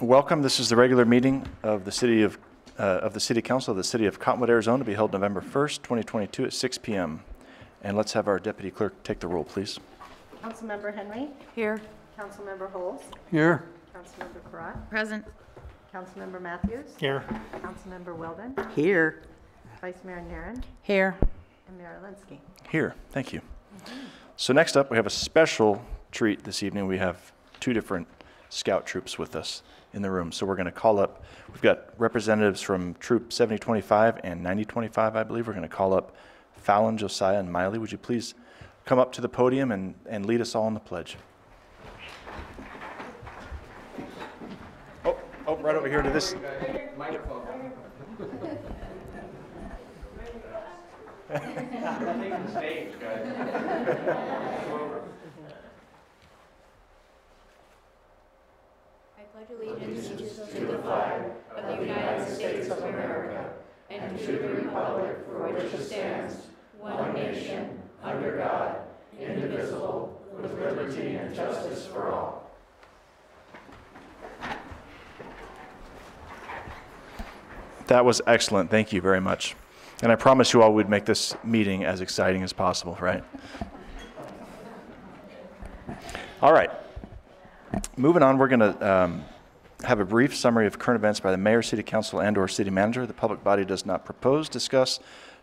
Welcome. This is the regular meeting of the City Council of the City of Cottonwood, Arizona, to be held November 1st, 2022 at 6 p.m. And let's have our Deputy Clerk take the roll, please. Councilmember Henry. Here. Councilmember Holes. Here. Councilmember Karat. Present. Councilmember Matthews. Here. Councilmember Weldon. Here. Vice Mayor Naren. Here. And Mayor Linsky. Here. Thank you. So next up, we have a special treat this evening. We have two different scout troops with us in the room. So we're going to call up, we've got representatives from Troop 7025 and 9025, I believe. We're going to call up Fallon, Josiah, and Miley. Would you please come up to the podium and lead us all in the pledge? Oh, right over here to this. Microphone. Stage, guys. I pledge allegiance to the flag of the United States of America and to the republic for which it stands, one nation, under God, indivisible, with liberty and justice for all. That was excellent. Thank you very much. And I promise you all we'd make this meeting as exciting as possible, right? All right. Moving on, we're going to have a brief summary of current events by the mayor, city council, and/or city manager. The public body does not propose, discuss,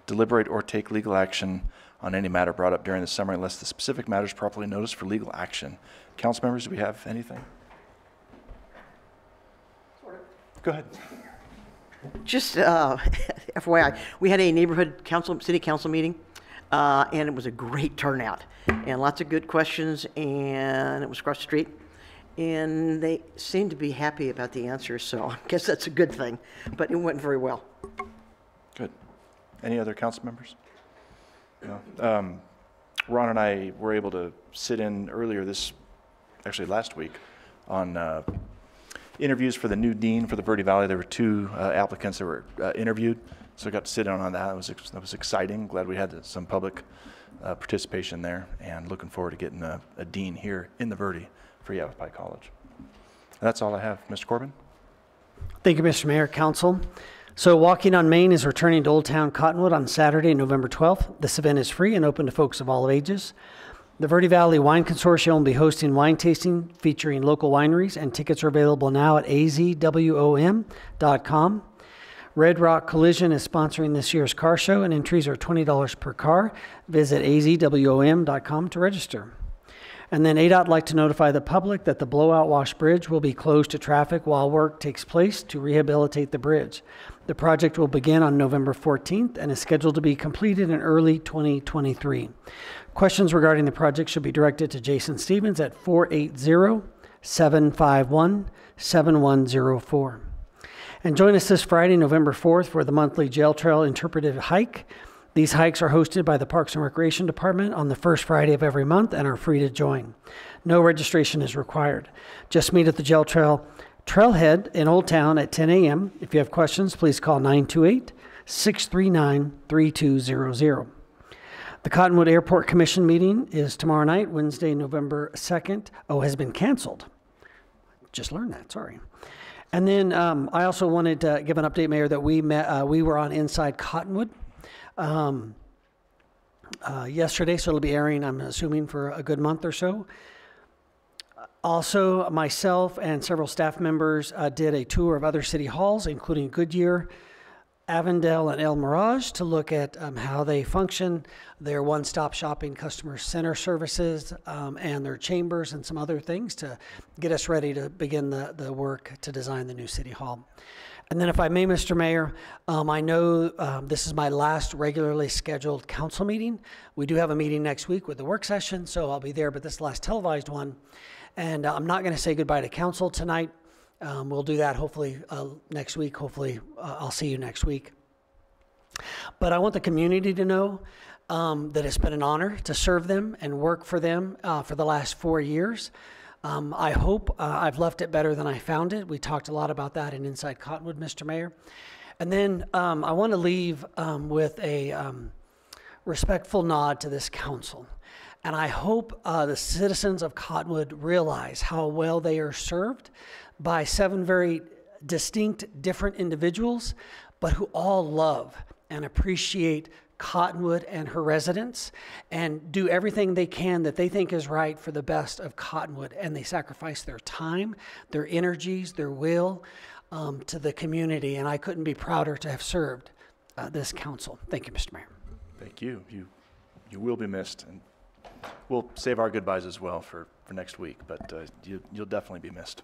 deliberate, or take legal action on any matter brought up during the summary unless the specific matter is properly noticed for legal action. Council members, do we have anything? Go ahead. Just FYI, we had a neighborhood council, city council meeting, and it was a great turnout, and lots of good questions, and it was across the street, and they seemed to be happy about the answers, so I guess that's a good thing, but it went very well. Good. Any other council members? No. Ron and I were able to sit in earlier last week on interviews for the new dean for the Verde Valley. There were two applicants that were interviewed, so I got to sit in on that. That was exciting. Glad we had some public participation there, and looking forward to getting a dean here in the Verde for Yavapai College. That's all I have. Mr. Corbin? Thank you, Mr. Mayor, Council. So Walking on Main is returning to Old Town Cottonwood on Saturday, November 12th. This event is free and open to folks of all ages. The Verde Valley Wine Consortium will be hosting wine tasting featuring local wineries, and tickets are available now at azwom.com. Red Rock Collision is sponsoring this year's car show, and entries are $20 per car. Visit azwom.com to register. And then ADOT would like to notify the public that the Blowout Wash Bridge will be closed to traffic while work takes place to rehabilitate the bridge. The project will begin on November 14th and is scheduled to be completed in early 2023. Questions regarding the project should be directed to Jason Stevens at 480-751-7104. And join us this Friday, November 4th, for the monthly Jail Trail Interpretive Hike. These hikes are hosted by the Parks and Recreation Department on the first Friday of every month and are free to join. No registration is required. Just meet at the Jail Trail Trailhead in Old Town at 10 a.m. If you have questions, please call 928-639-3200. The Cottonwood Airport Commission meeting is tomorrow night, Wednesday, November 2nd. Oh, has been canceled. Just learned that, sorry. And then I also wanted to give an update, Mayor, that we were on Inside Cottonwood yesterday, so it'll be airing, I'm assuming, for a good month or so. Also, myself and several staff members did a tour of other city halls, including Goodyear, Avondale, and El Mirage, to look at how they function, their one-stop shopping customer center services, and their chambers and some other things to get us ready to begin the work to design the new city hall. And then if I may, Mr. Mayor, I know this is my last regularly scheduled council meeting. We do have a meeting next week with the work session, so I'll be there, but this is the last televised one. And I'm not going to say goodbye to council tonight. We'll do that hopefully next week. Hopefully I'll see you next week. But I want the community to know that it's been an honor to serve them and work for them for the last 4 years. I hope I've left it better than I found it. We talked a lot about that in Inside Cottonwood, Mr. Mayor. And then I want to leave with a respectful nod to this council. And I hope the citizens of Cottonwood realize how well they are served by 7 very distinct, different individuals, but who all love and appreciate Cottonwood and her residents and do everything they can that they think is right for the best of Cottonwood. And they sacrifice their time, their energies, their will to the community. And I couldn't be prouder to have served this council. Thank you, Mr. Mayor. Thank you. You will be missed, and we'll save our goodbyes as well for next week, but you'll definitely be missed.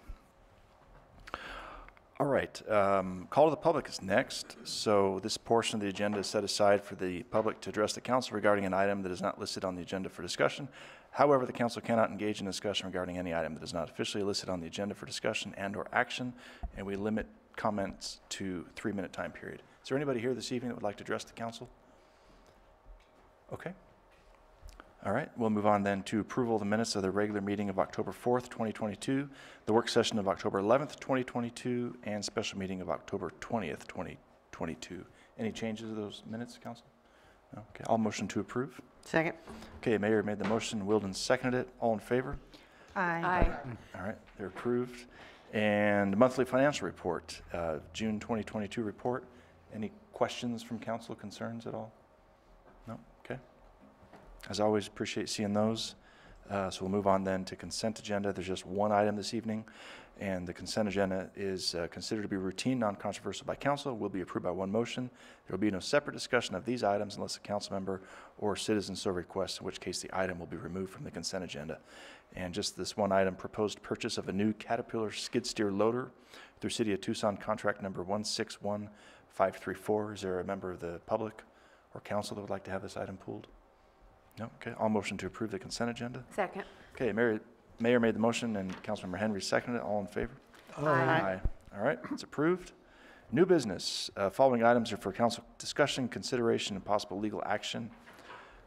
All right, call to the public is next. So this portion of the agenda is set aside for the public to address the council regarding an item that is not listed on the agenda for discussion. However, the council cannot engage in discussion regarding any item that is not officially listed on the agenda for discussion and or action, and we limit comments to 3-minute time period. Is there anybody here this evening that would like to address the council? Okay. All right, we'll move on then to approval of the minutes of the regular meeting of October 4th, 2022, the work session of October 11th, 2022, and special meeting of October 20th, 2022. Any changes to those minutes, council? No? Okay, I'll motion to approve. Second. Okay, Mayor made the motion, Wilden seconded it. All in favor? Aye. All right, they're approved. And monthly financial report, June 2022 report. Any questions from council, concerns at all? No? Okay. As always, appreciate seeing those. So we'll move on then to consent agenda. There's just one item this evening, and the consent agenda is considered to be routine, non-controversial by council, will be approved by one motion. There will be no separate discussion of these items unless a council member or citizen so requests, in which case the item will be removed from the consent agenda. And just this one item, proposed purchase of a new Caterpillar skid steer loader through City of Tucson, contract number 161534. Is there a member of the public or council that would like to have this item pulled? No? Okay, I'll motion to approve the consent agenda. Second. Okay, Mayor made the motion and Councilmember Henry seconded it. All in favor? Aye. All right, it's approved. New business. Following items are for council discussion, consideration, and possible legal action.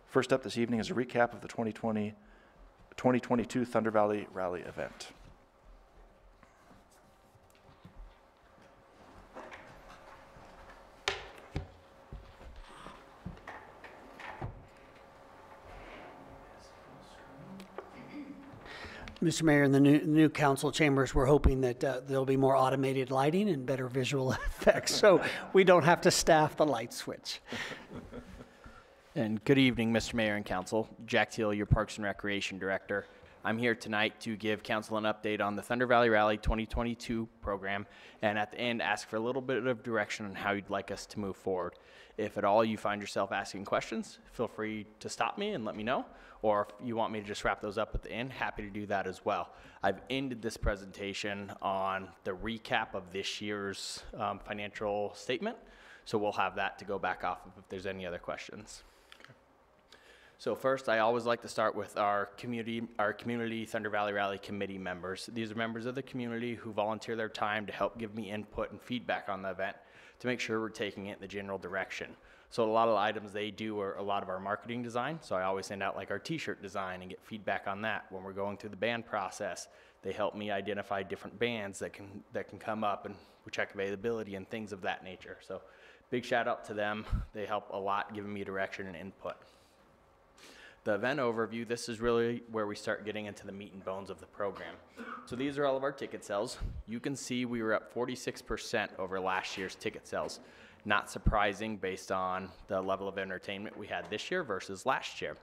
First up this evening is a recap of the 2022 Thunder Valley Rally event. Mr. Mayor, in the new council chambers, we're hoping that there'll be more automated lighting and better visual effects, so we don't have to staff the light switch. And good evening, Mr. Mayor and Council. Jack Teal, your Parks and Recreation Director. I'm here tonight to give Council an update on the Thunder Valley Rally 2022 program, and at the end, ask for a little bit of direction on how you'd like us to move forward. If at all you find yourself asking questions, feel free to stop me and let me know. Or if you want me to just wrap those up at the end, happy to do that as well. I've ended this presentation on the recap of this year's financial statement, so we'll have that to go back off of if there's any other questions. Okay. So first, I always like to start with our community Thunder Valley Rally committee members. These are members of the community who volunteer their time to help give me input and feedback on the event to make sure we're taking it in the general direction. So a lot of the items they do are a lot of our marketing design. So I always send out like our t-shirt design and get feedback on that. When we're going through the band process, they help me identify different bands that can come up, and we check availability and things of that nature. So big shout out to them. They help a lot giving me direction and input. The event overview, this is really where we start getting into the meat and bones of the program. So these are all of our ticket sales. You can see we were up 46% over last year's ticket sales. Not surprising based on the level of entertainment we had this year versus last year.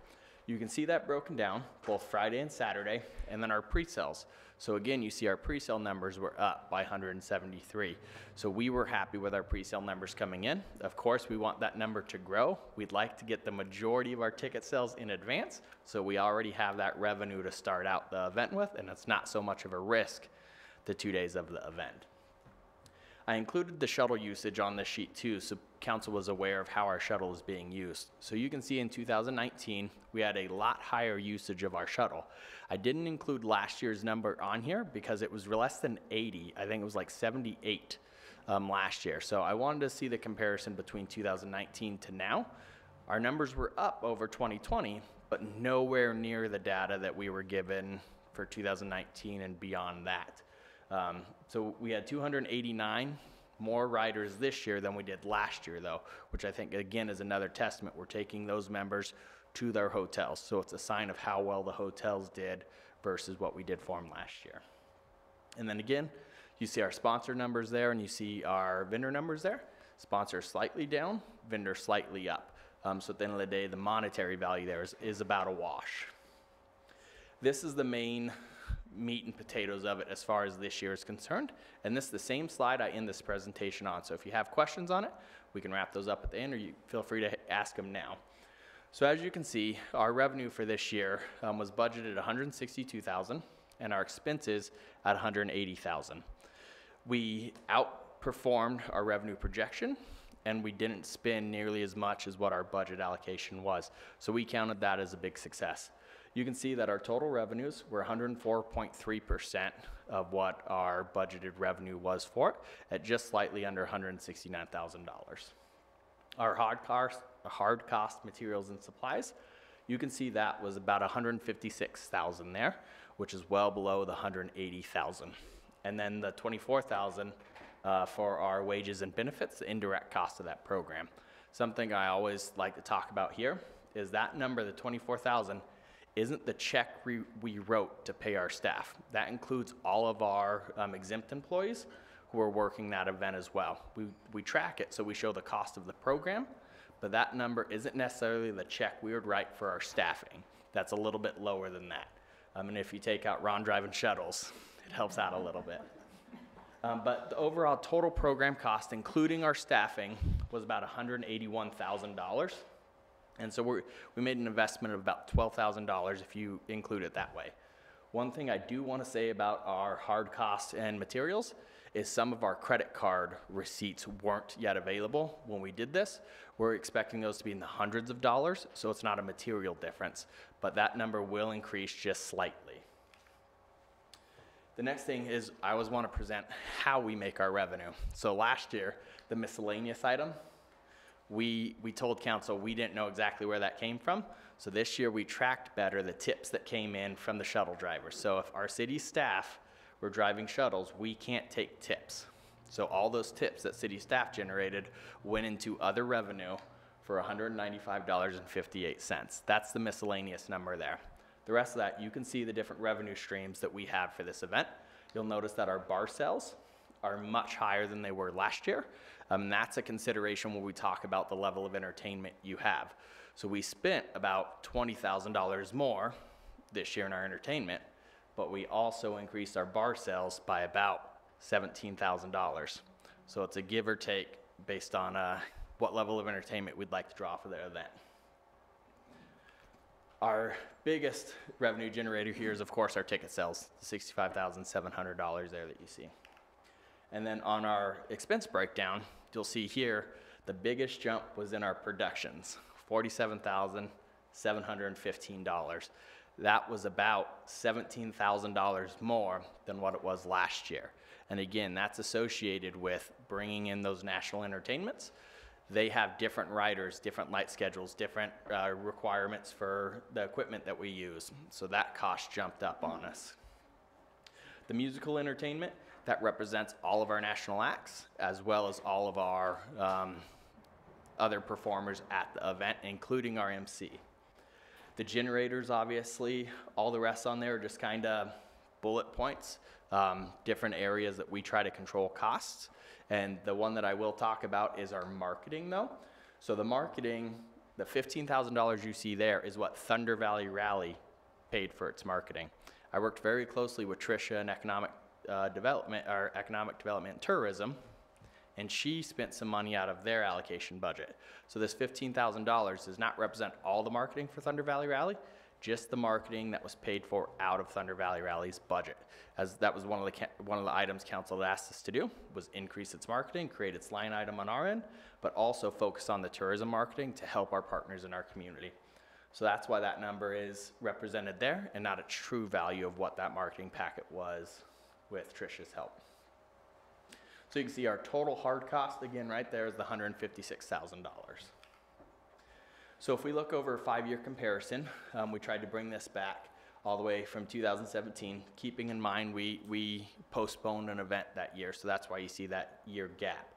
You can see that broken down both Friday and Saturday, and then our pre-sales. So again, you see our pre-sale numbers were up by 173. So we were happy with our pre-sale numbers coming in. Of course, we want that number to grow. We'd like to get the majority of our ticket sales in advance, so we already have that revenue to start out the event with, and it's not so much of a risk the 2 days of the event. I included the shuttle usage on this sheet too, so council was aware of how our shuttle is being used. So you can see in 2019, we had a lot higher usage of our shuttle. I didn't include last year's number on here because it was less than 80. I think it was like 78 last year. So I wanted to see the comparison between 2019 to now. Our numbers were up over 2020, but nowhere near the data that we were given for 2019 and beyond that. So we had 289 more riders this year than we did last year, though, which I think, again, is another testament. We're taking those members to their hotels. So it's a sign of how well the hotels did versus what we did for them last year. And then again, you see our sponsor numbers there, and you see our vendor numbers there. Sponsor slightly down, vendor slightly up. So at the end of the day, the monetary value there is about a wash. This is the main meat and potatoes of it as far as this year is concerned. And this is the same slide I end this presentation on. So if you have questions on it, we can wrap those up at the end, or you feel free to ask them now. So as you can see, our revenue for this year was budgeted at $162,000, and our expenses at $180,000. We outperformed our revenue projection, and we didn't spend nearly as much as what our budget allocation was. So we counted that as a big success. You can see that our total revenues were 104.3% of what our budgeted revenue was for it, at just slightly under $169,000. Our hard cost materials and supplies, you can see that was about $156,000 there, which is well below the $180,000. And then the $24,000 for our wages and benefits, the indirect cost of that program. Something I always like to talk about here is that number, the $24,000, isn't the check we wrote to pay our staff. That includes all of our exempt employees who are working that event as well. We track it, so we show the cost of the program, but that number isn't necessarily the check we would write for our staffing. That's a little bit lower than that. And if you take out Ron driving shuttles, it helps out a little bit. But the overall total program cost, including our staffing, was about $181,000. And so we made an investment of about $12,000 if you include it that way. One thing I do want to say about our hard costs and materials is some of our credit card receipts weren't yet available when we did this. We're expecting those to be in the hundreds of dollars, so it's not a material difference, but that number will increase just slightly. The next thing is I always want to present how we make our revenue. So last year, the miscellaneous item, we told council we didn't know exactly where that came from. So this year we tracked better the tips that came in from the shuttle drivers. So if our city staff were driving shuttles, we can't take tips. So all those tips that city staff generated went into other revenue for $195.58. That's the miscellaneous number there. The rest of that, you can see the different revenue streams that we have for this event. You'll notice that our bar sales are much higher than they were last year. That's a consideration when we talk about the level of entertainment you have. So we spent about $20,000 more this year in our entertainment, but we also increased our bar sales by about $17,000. So it's a give or take based on what level of entertainment we'd like to draw for the event. Our biggest revenue generator here is, of course, our ticket sales, the $65,700 there that you see. And then on our expense breakdown, you'll see here, the biggest jump was in our productions, $47,715. That was about $17,000 more than what it was last year. And again, that's associated with bringing in those national entertainments. They have different riders, different light schedules, different requirements for the equipment that we use. So that cost jumped up on us. The musical entertainment, that represents all of our national acts, as well as all of our other performers at the event, including our MC. The generators, obviously, all the rest on there are just kind of bullet points, different areas that we try to control costs. And the one that I will talk about is our marketing, though. So the marketing, the $15,000 you see there is what Thunder Valley Rally paid for its marketing. I worked very closely with Tricia in economic development and tourism, and she spent some money out of their allocation budget. So this $15,000 does not represent all the marketing for Thunder Valley Rally, just the marketing that was paid for out of Thunder Valley Rally's budget. As that was one of the items council had asked us to do, was increase its marketing, create its line item on our end, but also focus on the tourism marketing to help our partners in our community. So that's why that number is represented there and not a true value of what that marketing packet was with Tricia's help. So you can see our total hard cost, again, right there is the $156,000. So if we look over a 5-year comparison, we tried to bring this back all the way from 2017, keeping in mind we postponed an event that year, so that's why you see that year gap.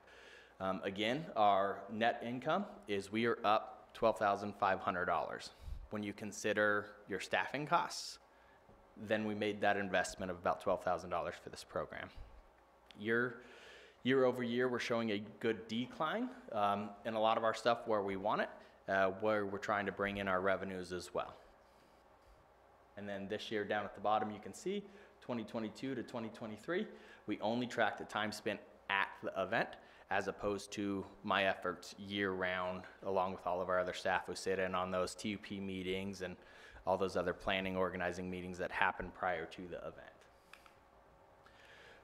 Again, our net income is we are up $12,500. When you consider your staffing costs, then we made that investment of about $12,000 for this program. Year over year, we're showing a good decline in a lot of our stuff where we want it, where we're trying to bring in our revenues as well. And then this year down at the bottom, you can see 2022 to 2023, we only track the time spent at the event as opposed to my efforts year round, along with all of our other staff who sit in on those TUP meetings and all those other planning, organizing meetings that happen prior to the event.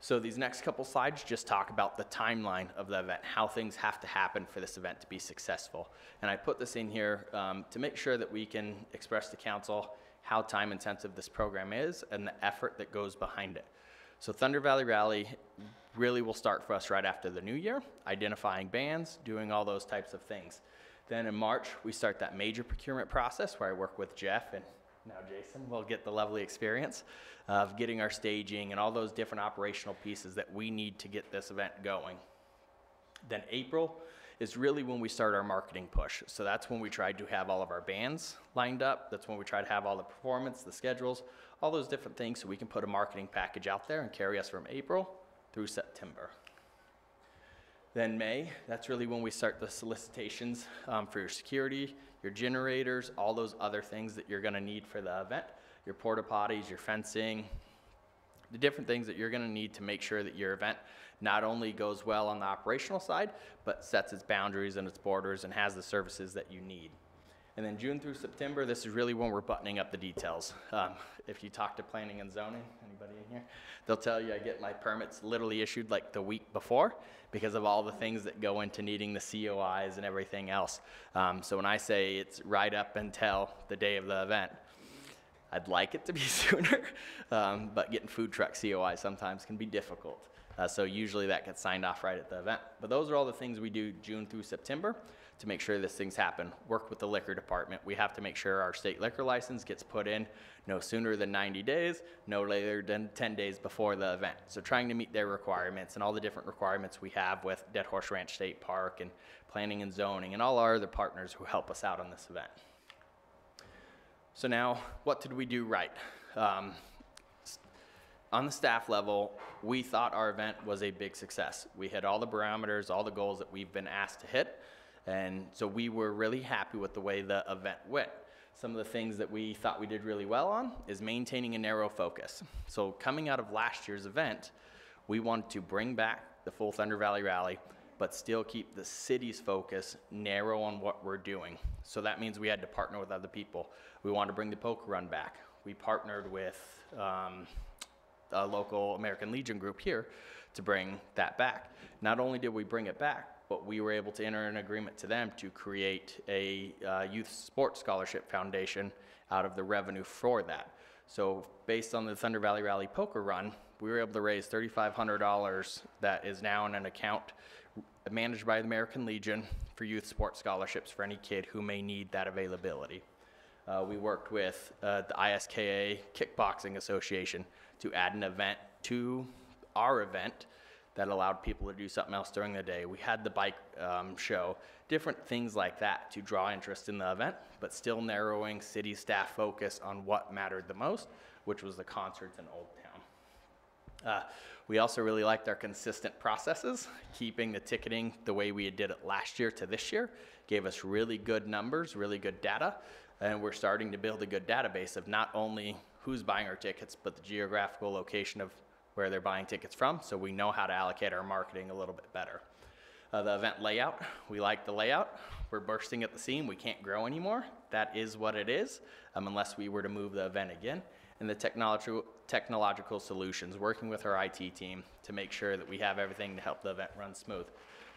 So these next couple slides just talk about the timeline of the event, how things have to happen for this event to be successful. And I put this in here to make sure that we can express to council how time intensive this program is and the effort that goes behind it. So Thunder Valley Rally really will start for us right after the new year, identifying bands, doing all those types of things. Then in March, we start that major procurement process where I work with Jeff, and now Jason will get the lovely experience of getting our staging and all those different operational pieces that we need to get this event going. Then April is really when we start our marketing push. So that's when we try to have all of our bands lined up. That's when we try to have all the performance, the schedules, all those different things so we can put a marketing package out there and carry us from April through September. Then May, that's really when we start the solicitations for your security, your generators, all those other things that you're gonna need for the event, your porta potties, your fencing, the different things that you're gonna need to make sure that your event not only goes well on the operational side, but sets its boundaries and its borders and has the services that you need. And then June through September, this is really when we're buttoning up the details. If you talk to planning and zoning, anybody in here, they'll tell you I get my permits literally issued like the week before because of all the things that go into needing the COIs and everything else. So when I say it's right up until the day of the event, I'd like it to be sooner, but getting food truck COI sometimes can be difficult. So usually that gets signed off right at the event. But those are all the things we do June through September to make sure these things happen. Work with the liquor department. We have to make sure our state liquor license gets put in no sooner than 90 days, no later than 10 days before the event. So trying to meet their requirements and all the different requirements we have with Dead Horse Ranch State Park and planning and zoning and all our other partners who help us out on this event. So now, what did we do right? On the staff level, we thought our event was a big success. We hit all the parameters, all the goals that we've been asked to hit, and so we were really happy with the way the event went. Some of the things that we thought we did really well on is maintaining a narrow focus. So coming out of last year's event, we wanted to bring back the full Thunder Valley Rally, but still keep the city's focus narrow on what we're doing. So that means we had to partner with other people. We wanted to bring the poker run back. We partnered with a local American Legion group here to bring that back. Not only did we bring it back, but we were able to enter an agreement to them to create a youth sports scholarship foundation out of the revenue for that. So based on the Thunder Valley Rally poker run, we were able to raise $3,500 that is now in an account managed by the American Legion for youth sports scholarships for any kid who may need that availability. We worked with the ISKA Kickboxing Association to add an event to our event that allowed people to do something else during the day. We had the bike show, different things like that to draw interest in the event, but still narrowing city staff focus on what mattered the most, which was the concerts in Old Town. We also really liked our consistent processes. Keeping the ticketing the way we did it last year to this year gave us really good numbers, really good data, and we're starting to build a good database of not only who's buying our tickets, but the geographical location of where they're buying tickets from, so we know how to allocate our marketing a little bit better. The event layout, we like the layout. We're bursting at the seam. We can't grow anymore. That is what it is, unless we were to move the event again. And the technological solutions, working with our IT team to make sure that we have everything to help the event run smooth.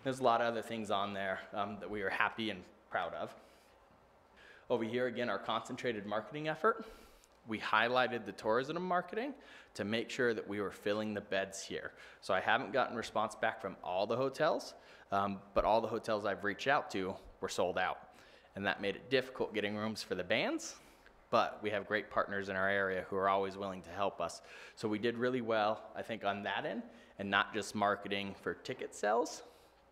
There's a lot of other things on there that we are happy and proud of. Over here, again, our concentrated marketing effort. We highlighted the tourism marketing to make sure that we were filling the beds here. So I haven't gotten response back from all the hotels, but all the hotels I've reached out to were sold out. And that made it difficult getting rooms for the bands, but we have great partners in our area who are always willing to help us. So we did really well, I think, on that end, and not just marketing for ticket sales,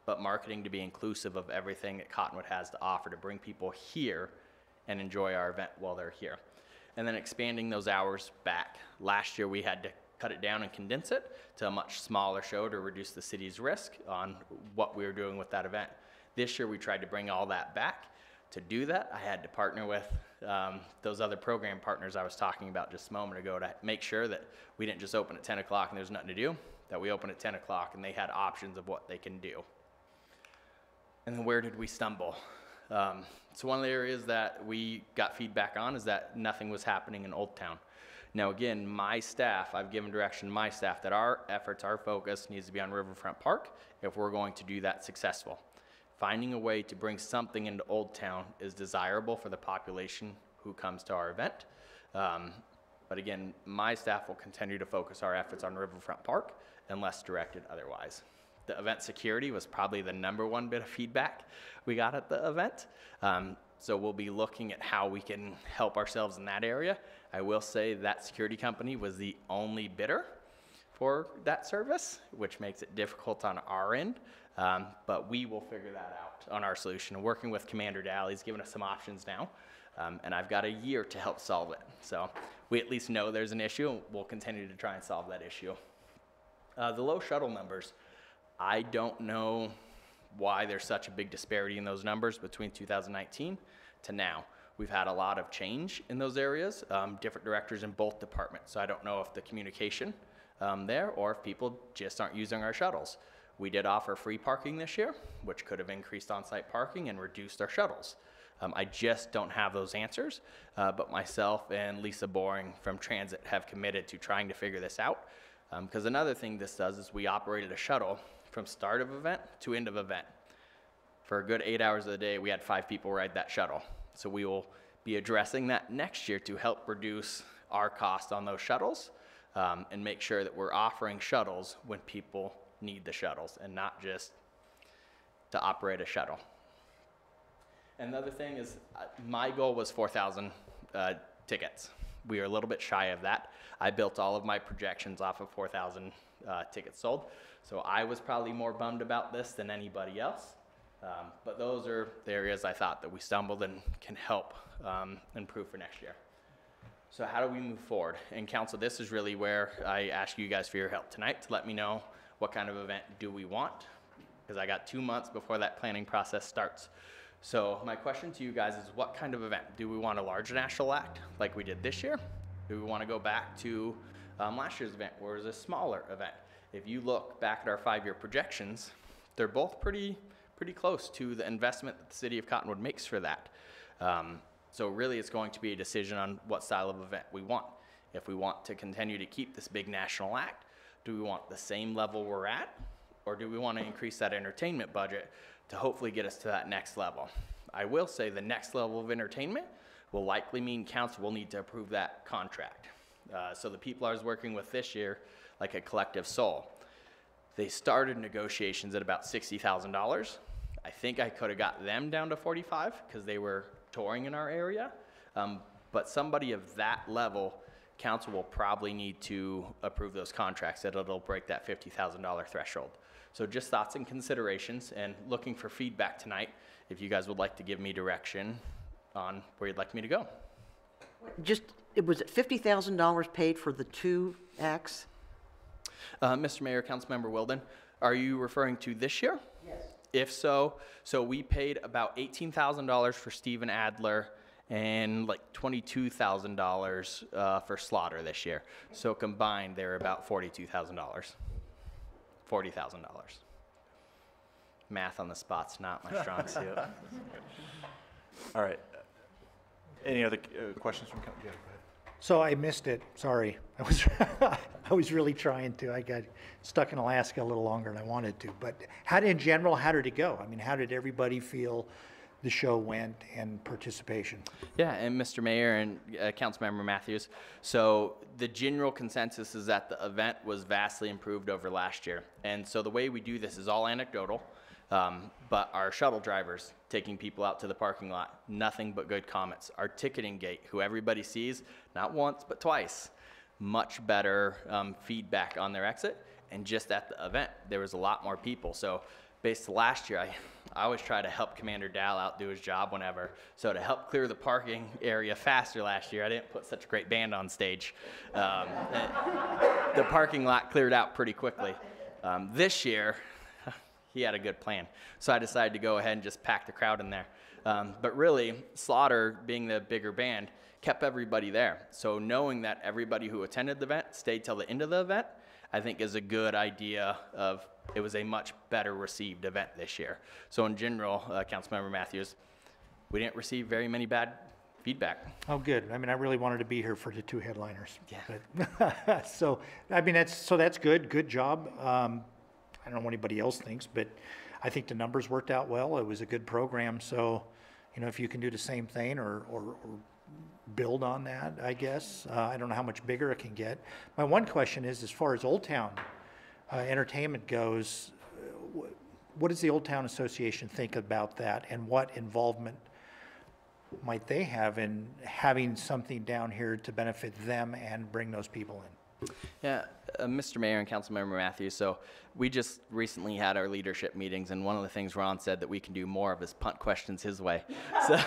but marketing to be inclusive of everything that Cottonwood has to offer to bring people here and enjoy our event while they're here. And then expanding those hours back. Last year we had to cut it down and condense it to a much smaller show to reduce the city's risk on what we were doing with that event. This year we tried to bring all that back. To do that, I had to partner with those other program partners I was talking about just a moment ago to make sure that we didn't just open at 10 o'clock and there's nothing to do, that we open at 10 o'clock and they had options of what they can do. And then where did we stumble? So one of the areas that we got feedback on is that nothing was happening in Old Town. Now again, my staff, I've given direction to my staff that our efforts, our focus needs to be on Riverfront Park if we're going to do that successful. Finding a way to bring something into Old Town is desirable for the population who comes to our event. But again, my staff will continue to focus our efforts on Riverfront Park unless directed otherwise. The event security was probably the #1 bit of feedback we got at the event. So we'll be looking at how we can help ourselves in that area. I will say that security company was the only bidder for that service, which makes it difficult on our end. But we will figure that out on our solution. Working with Commander Daly, he's given us some options now, and I've got a year to help solve it. So we at least know there's an issue, and we'll continue to try and solve that issue. The low shuttle numbers, I don't know why there's such a big disparity in those numbers between 2019 to now. We've had a lot of change in those areas, different directors in both departments. So I don't know if the communication there or if people just aren't using our shuttles. We did offer free parking this year, which could have increased on-site parking and reduced our shuttles. I just don't have those answers, but myself and Lisa Boring from Transit have committed to trying to figure this out. Because another thing this does is we operated a shuttle from start of event to end of event. For a good 8 hours of the day, we had 5 people ride that shuttle. So we will be addressing that next year to help reduce our cost on those shuttles and make sure that we're offering shuttles when people need the shuttles and not just to operate a shuttle. And the other thing is my goal was 4,000 tickets. We are a little bit shy of that. I built all of my projections off of 4,000 tickets sold. So I was probably more bummed about this than anybody else. But those are the areas I thought that we stumbled and can help improve for next year. So how do we move forward? And council, this is really where I ask you guys for your help tonight to let me know what kind of event do we want, because I got 2 months before that planning process starts. So my question to you guys is, what kind of event? Do we want a large national act like we did this year? Do we want to go back to last year's event where it was a smaller event? If you look back at our 5-year projections, they're both pretty close to the investment that the city of Cottonwood makes for that. So really it's going to be a decision on what style of event we want. If we want to continue to keep this big national act, do we want the same level we're at, or do we want to increase that entertainment budget to hopefully get us to that next level? I will say the next level of entertainment will likely mean council will need to approve that contract. So the people I was working with this year, like a Collective Soul, they started negotiations at about $60,000. I think I could have got them down to 45 because they were touring in our area. But somebody of that level, council will probably need to approve those contracts that it'll break that $50,000 threshold. So just thoughts and considerations, and looking for feedback tonight if you guys would like to give me direction on where you'd like me to go. It was $50,000 paid for the 2 acts? Mr. Mayor, Councilmember Wilden, are you referring to this year? Yes. If so, we paid about $18,000 for Steven Adler and like $22,000 for Slaughter this year. So combined, they're about $42,000. $40,000. Math on the spot's not my strong suit. All right. Any other questions from council? Yeah, go ahead. So I missed it, sorry. I was really trying to. I got stuck in Alaska a little longer than I wanted to. But in general, how did it go? I mean, how did everybody feel the show went and participation? Yeah, and Mr. Mayor and Councilmember Matthews, so the general consensus is that the event was vastly improved over last year. And so the way we do this is all anecdotal, but our shuttle drivers taking people out to the parking lot, nothing but good comments. Our ticketing gate, who everybody sees, not once, but twice, much better feedback on their exit. And just at the event, there was a lot more people. So based last year, I always try to help Commander Dow out do his job whenever. So to help clear the parking area faster last year, I didn't put such a great band on stage. The parking lot cleared out pretty quickly. This year, he had a good plan. So I decided to go ahead and just pack the crowd in there. But really, Slaughter, being the bigger band, kept everybody there. So knowing that everybody who attended the event stayed till the end of the event, I think is a good idea of, it was a much better received event this year. So in general, Councilmember Matthews, we didn't receive very many bad feedback. Oh, good. I mean, I really wanted to be here for the two headliners. Yeah. But, so, I mean, that's good. Good job. I don't know what anybody else thinks, but I think the numbers worked out well. It was a good program. So, you know, if you can do the same thing or build on that, I guess. I don't know how much bigger it can get. My one question is, as far as Old Town entertainment goes, what does the Old Town Association think about that, and what involvement might they have in having something down here to benefit them and bring those people in? Yeah, Mr. Mayor and Councilmember Matthews, so we just recently had our leadership meetings, and one of the things Ron said that we can do more of is punt questions his way. So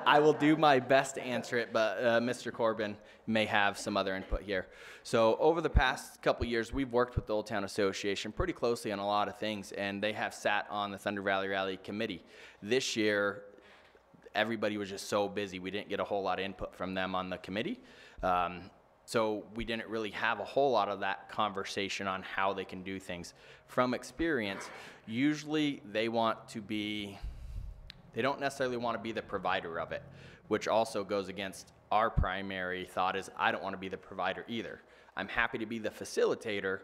I will do my best to answer it, but Mr. Corbin may have some other input here. So over the past couple years, we've worked with the Old Town Association pretty closely on a lot of things, and they have sat on the Thunder Valley Rally Committee. This year, everybody was just so busy, we didn't get a whole lot of input from them on the committee. So we didn't really have a whole lot of that conversation on how they can do things. From experience, usually they want to be, they don't necessarily want to be the provider of it, which also goes against our primary thought is I don't want to be the provider either. I'm happy to be the facilitator,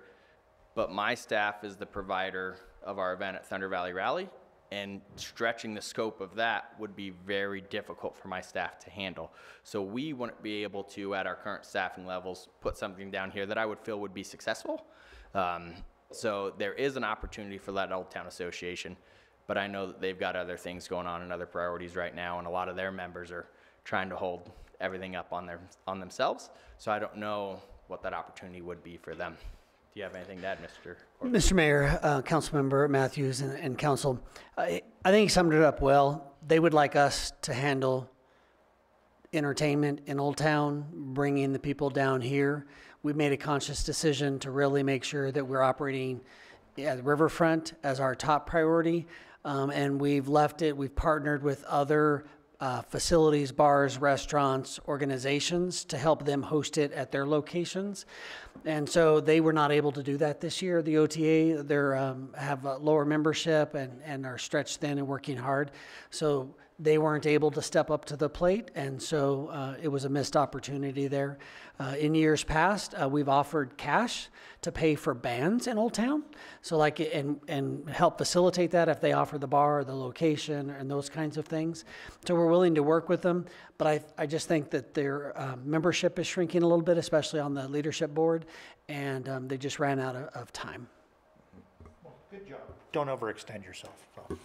but my staff is the provider of our event at Thunder Valley Rally, and stretching the scope of that would be very difficult for my staff to handle. So we wouldn't be able to, at our current staffing levels, put something down here that I would feel would be successful. So there is an opportunity for that Old Town Association, but I know that they've got other things going on and other priorities right now, and a lot of their members are trying to hold everything up on themselves. So I don't know what that opportunity would be for them. Do you have anything to add, Mr. Corbin? Mr. Mayor, Councilmember Matthews and Council, I think he summed it up well. They would like us to handle entertainment in Old Town, bringing the people down here. We made a conscious decision to really make sure that we're operating at the riverfront as our top priority, and we've partnered with other facilities, bars, restaurants, organizations to help them host it at their locations. And so they were not able to do that this year. The OTA, they have a lower membership and are stretched thin and working hard. So they weren't able to step up to the plate, and so it was a missed opportunity there. In years past, we've offered cash to pay for bands in Old Town, so like and help facilitate that if they offer the bar or the location and those kinds of things. So we're willing to work with them, but I just think that their membership is shrinking a little bit, especially on the leadership board, and they just ran out of time. Well, good job. Don't overextend yourself. So.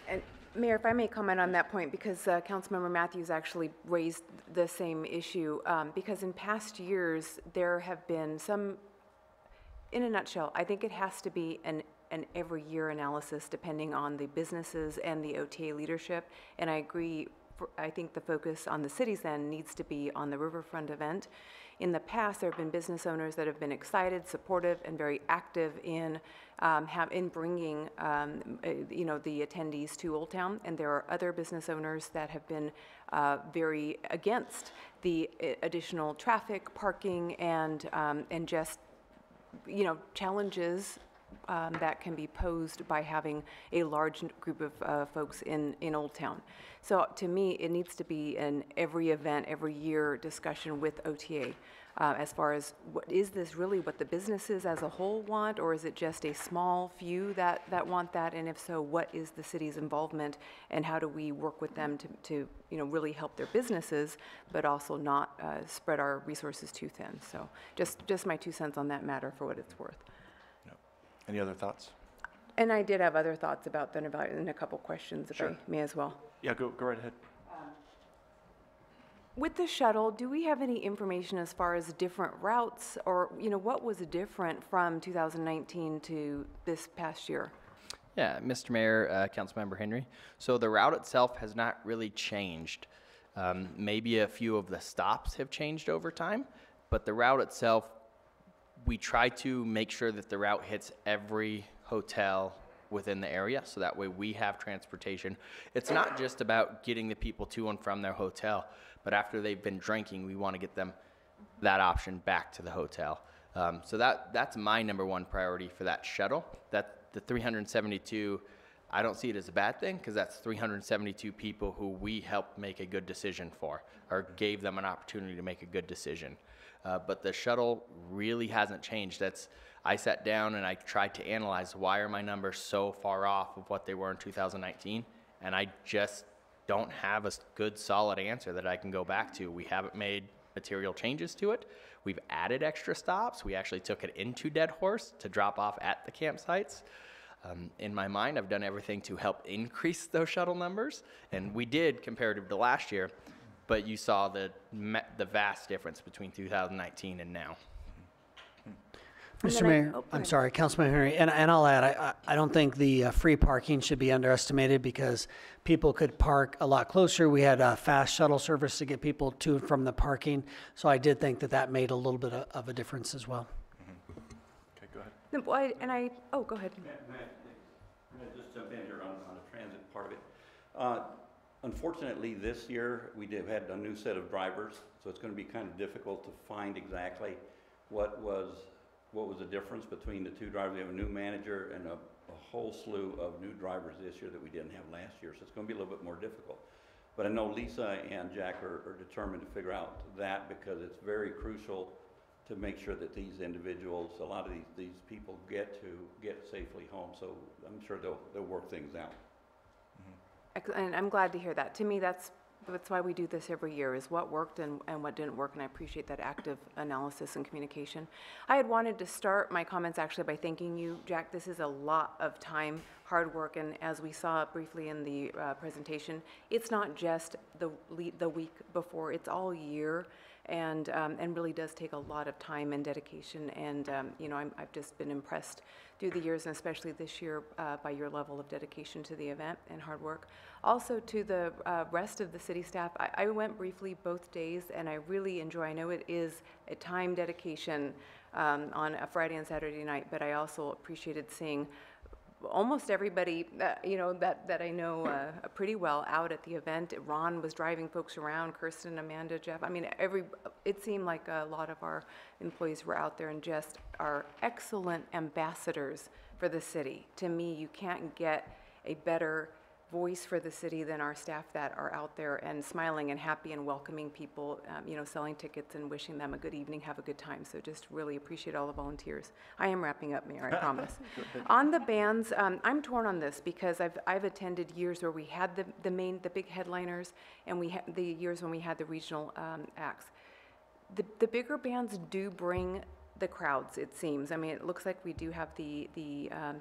And Mayor, if I may comment on that point, because Councilmember Matthews actually raised the same issue, because in past years, there have been some, in a nutshell, I think it has to be an every year analysis depending on the businesses and the OTA leadership, and I agree, I think the focus on the city's end needs to be on the riverfront event. In the past, there have been business owners that have been excited, supportive, and very active in bringing the attendees to Old Town, and there are other business owners that have been very against the additional traffic, parking, and just challenges that can be posed by having a large group of folks in Old Town. So to me, it needs to be an every event, every year discussion with OTA. As far as is this really what the businesses as a whole want, or is it just a small few that want that? And if so, what is the city's involvement, and how do we work with them to really help their businesses, but also not spread our resources too thin? So just my 2 cents on that matter for what it's worth. No. Any other thoughts? And I did have other thoughts about Thunder Valley and a couple questions if I may as well. Yeah, go right ahead. With the shuttle, do we have any information as far as different routes, or what was different from 2019 to this past year? Yeah, Mr. Mayor, Councilmember Henry. So the route itself has not really changed. Maybe a few of the stops have changed over time, but the route itself, we try to make sure that the route hits every hotel within the area, so that way we have transportation. It's not just about getting the people to and from their hotel, but after they've been drinking, we want to get them that option back to the hotel. So that's my number one priority for that shuttle. That the 372, I don't see it as a bad thing, because that's 372 people who we helped make a good decision for, or gave them an opportunity to make a good decision. But the shuttle really hasn't changed. I sat down and I tried to analyze, why are my numbers so far off of what they were in 2019? And I just don't have a good solid answer that I can go back to. We haven't made material changes to it. We've added extra stops. We actually took it into Dead Horse to drop off at the campsites. In my mind, I've done everything to help increase those shuttle numbers, and we did comparative to last year, but you saw the vast difference between 2019 and now. Mr. Mayor, I'm sorry, Councilman Henry, and I'll add, I don't think the free parking should be underestimated, because people could park a lot closer. We had a fast shuttle service to get people to and from the parking, so I did think that made a little bit of a difference as well. Okay, go ahead. No, go ahead. May I just jump in here on the transit part of it? Unfortunately, this year, we have had a new set of drivers, so it's going to be kind of difficult to find exactly what was the difference between the two drivers. We have a new manager and a whole slew of new drivers this year that we didn't have last year, so it's going to be a little bit more difficult. But I know Lisa and Jack are determined to figure out that, because it's very crucial to make sure that these individuals, a lot of these people get safely home. So I'm sure they'll work things out. And I'm glad to hear that. To me, that's why we do this every year, is what worked and what didn't work, and I appreciate that active analysis and communication. I had wanted to start my comments actually by thanking you, Jack. This is a lot of time, hard work, and as we saw briefly in the presentation, it's not just the week before, it's all year, and really does take a lot of time and dedication, and you know, I've just been impressed through the years, and especially this year, by your level of dedication to the event and hard work. Also to the rest of the city staff, I went briefly both days, and I really enjoy, I know it is a time dedication on a Friday and Saturday night, but I also appreciated seeing almost everybody you know, that I know pretty well out at the event. Ron was driving folks around, Kirsten, Amanda, Jeff. I mean, it seemed like a lot of our employees were out there and just are excellent ambassadors for the city. To me, you can't get a better voice for the city than our staff that are out there and smiling and happy and welcoming people, you know, selling tickets and wishing them a good evening, have a good time. So just really appreciate all the volunteers. I am wrapping up, Mayor, I promise. On the bands, I'm torn on this, because I've attended years where we had the big headliners, and we had the years when we had the regional acts. The bigger bands do bring the crowds, it seems. I mean, it looks like we do have the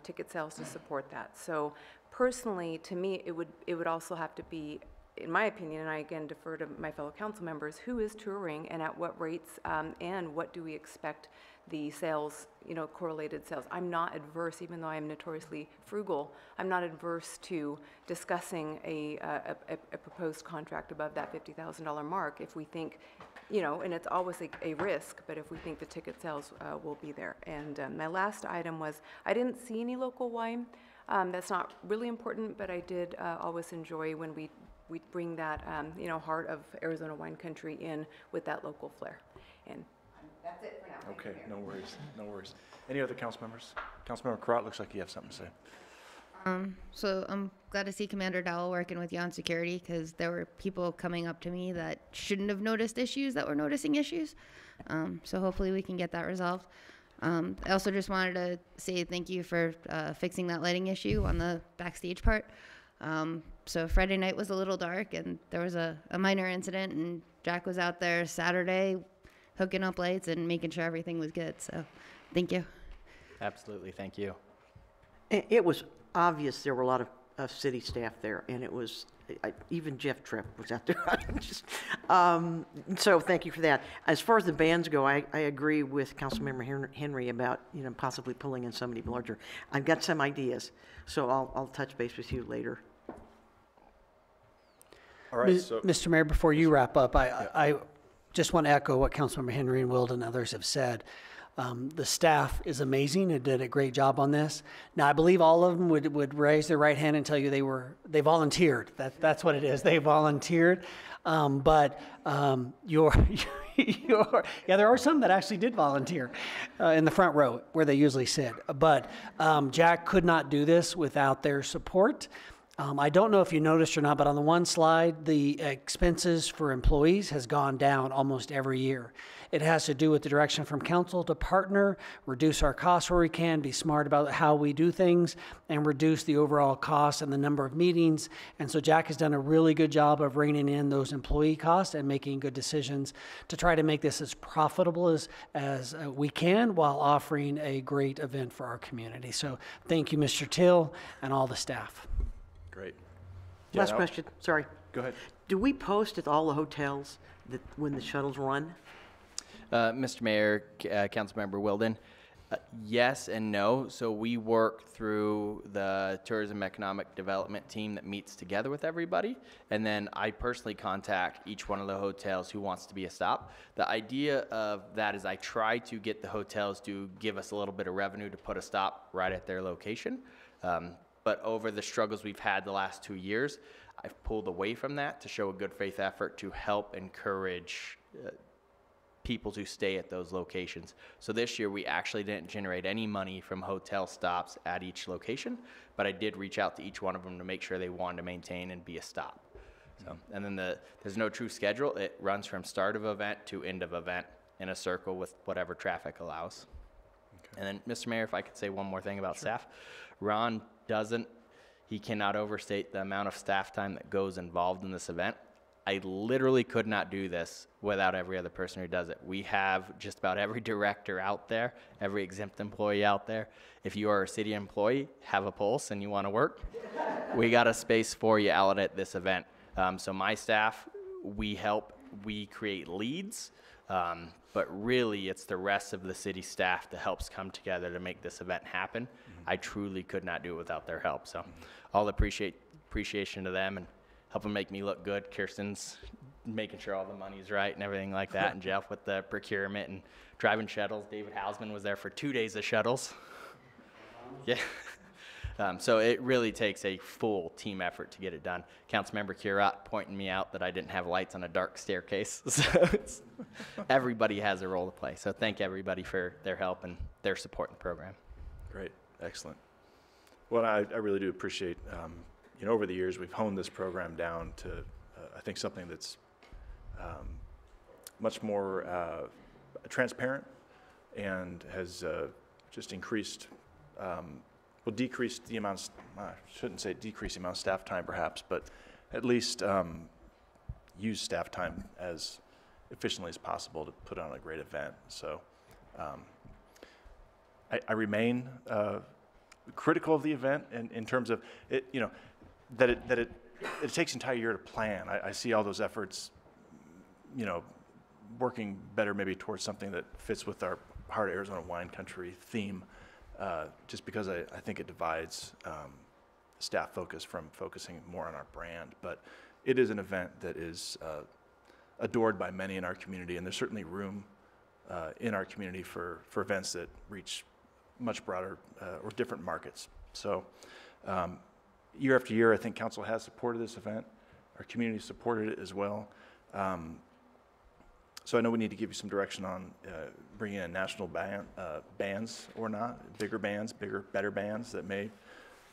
ticket sales to support that. So personally, to me, it would also have to be, in my opinion, and I again defer to my fellow council members, who is touring and at what rates, and what do we expect the sales, you know, correlated sales. I'm not adverse, even though I'm notoriously frugal, I'm not adverse to discussing a proposed contract above that $50,000 mark if we think, you know, and it's always a risk, but if we think the ticket sales will be there. And my last item was, I didn't see any local wine. That's not really important, but I did always enjoy when we bring that, you know, heart of Arizona wine country in with that local flair. And that's it for now. Okay, no worries, no worries. Any other council members? Councilmember Crott, looks like you have something to say. So I'm glad to see Commander Dowell working with you on security, because there were people coming up to me that shouldn't have noticed issues that were noticing issues. So hopefully we can get that resolved. I also just wanted to say thank you for fixing that lighting issue on the backstage part. So Friday night was a little dark, and there was a minor incident, and Jack was out there Saturday hooking up lights and making sure everything was good. So thank you. Absolutely, thank you. It was obvious there were a lot of city staff there, and it was, even Jeff Tripp was out there. So thank you for that. As far as the bands go, I agree with Councilmember Henry about, possibly pulling in somebody larger. I've got some ideas, so I'll touch base with you later. All right, so Mr. Mayor, before you wrap up, I just want to echo what Councilmember Henry and Wild and others have said. The staff is amazing and did a great job on this. Now, I believe all of them would raise their right hand and tell you they volunteered. That's what it is. They volunteered. But there are some that actually did volunteer in the front row where they usually sit. But Jack could not do this without their support. I don't know if you noticed or not, but on the one slide, the expenses for employees has gone down almost every year. It has to do with the direction from council to partner, reduce our costs where we can, be smart about how we do things, and reduce the overall cost and the number of meetings. And so Jack has done a really good job of reining in those employee costs and making good decisions to try to make this as profitable as we can while offering a great event for our community. So thank you, Mr. Till, and all the staff. great. Last question, sorry. Go ahead. Do we post at all the hotels that when the shuttles run? Mr. Mayor, Councilmember Wilden, yes and no. So we work through the Tourism Economic Development team that meets together with everybody, and then I personally contact each one of the hotels who wants to be a stop. The idea of that is I try to get the hotels to give us a little bit of revenue to put a stop right at their location. But over the struggles we've had the last 2 years, I've pulled away from that to show a good faith effort to help encourage people to stay at those locations. So this year we actually didn't generate any money from hotel stops at each location, but I did reach out to each one of them to make sure they wanted to maintain and be a stop. So, and then there's no true schedule. It runs from start of event to end of event in a circle with whatever traffic allows. Okay. And then, Mr. Mayor, if I could say one more thing about staff. Ron he cannot overstate the amount of staff time that goes involved in this event. I literally could not do this without every other person who does it. We have just about every director out there, every exempt employee out there. If you are a city employee, have a pulse and you want to work, we got a space for you out at this event. So my staff, we create leads, but really it's the rest of the city staff that helps come together to make this event happen. I truly could not do it without their help. So all appreciation to them and helping make me look good. Kirsten's making sure all the money's right and everything like that, and Jeff with the procurement and driving shuttles. David Hausman was there for 2 days of shuttles. Yeah. So it really takes a full team effort to get it done. Councilmember Curat pointing me out that I didn't have lights on a dark staircase. So everybody has a role to play. So thank everybody for their help and their support in the program. Great, excellent. Well, I really do appreciate, over the years we've honed this program down to, I think, something that's much more transparent and has just increased, decrease the amount, I shouldn't say decrease the amount of staff time perhaps, but at least use staff time as efficiently as possible to put on a great event. So I remain critical of the event in terms of it, that it takes an entire year to plan. I see all those efforts, working better maybe towards something that fits with our Heart of Arizona Wine Country theme, just because I think it divides staff focus from focusing more on our brand. But it is an event that is adored by many in our community, and there's certainly room in our community for events that reach much broader or different markets. So year after year, I think council has supported this event. Our community supported it as well. So I know we need to give you some direction on bringing in national bands or not, bigger bands, better bands that may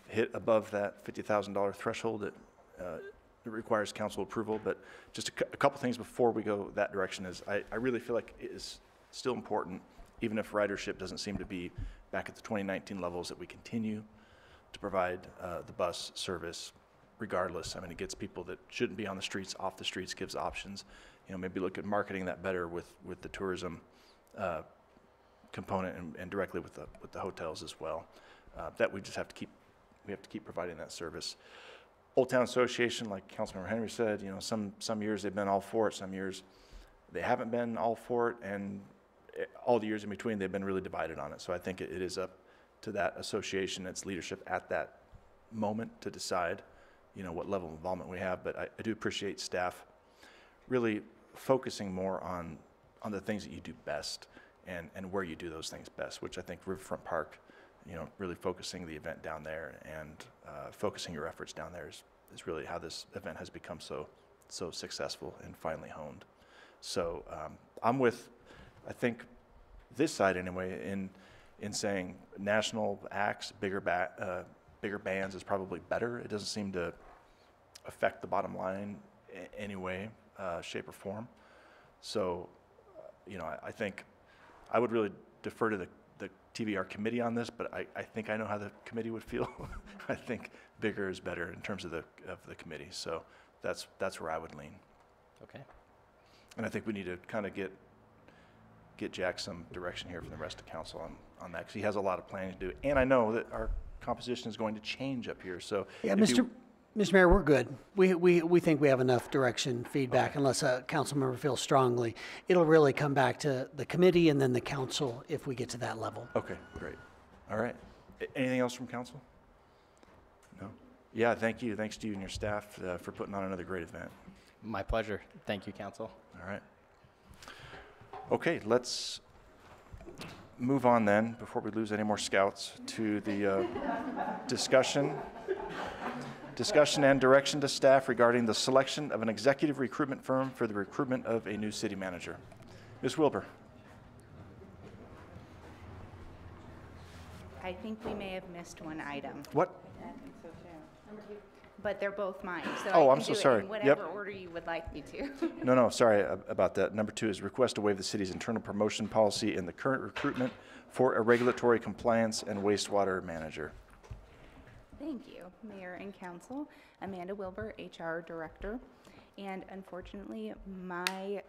hit above that $50,000 threshold that it requires council approval. But just a couple things before we go that direction is I really feel like it is still important, even if ridership doesn't seem to be back at the 2019 levels, that we continue to provide the bus service regardless. I mean, it gets people that shouldn't be on the streets off the streets, gives options. Maybe look at marketing that better with the tourism component and directly with the hotels as well. That we just have to keep we have to keep providing that service. Old Town Association, like Councilmember Henry said, you know, some years they've been all for it, some years they haven't been all for it, and all the years in between they've been really divided on it. So I think it is up to that association, its leadership at that moment to decide, you know, what level of involvement we have. But I do appreciate staff really focusing more on the things that you do best and where you do those things best, which I think Riverfront Park, you know, really focusing the event down there and focusing your efforts down there is really how this event has become so successful and finally honed. So I'm with, I think, this side anyway, in saying national acts, bigger bands is probably better. It doesn't seem to affect the bottom line any way, shape, or form. So, you know, I think I would really defer to the TVR committee on this, but I think I know how the committee would feel. I think bigger is better in terms of the committee. So that's where I would lean. Okay. And I think we need to kind of get Jack some direction here from the rest of council on that, because he has a lot of planning to do. And I know that our composition is going to change up here. So Yeah, Mr. Mayor, we're good. We think we have enough direction, feedback, unless a council member feels strongly. It'll really come back to the committee and then the council if we get to that level. Okay, great. All right. Anything else from council? No? Yeah, thank you. Thanks to you and your staff for putting on another great event. My pleasure. Thank you, Council. All right. Okay, let's move on then, before we lose any more scouts, to the discussion and direction to staff regarding the selection of an executive recruitment firm for the recruitment of a new city manager. Ms. Wilbur. I think we may have missed one item. What? I think so too. But they're both mine, so Oh, I I'm can so do sorry. it in whatever Yep. order you would like me to. No, sorry about that. Number 2 is request to waive the city's internal promotion policy in the current recruitment for a regulatory compliance and wastewater manager. Thank you, Mayor and Council. Amanda Wilbur, HR Director. And unfortunately, my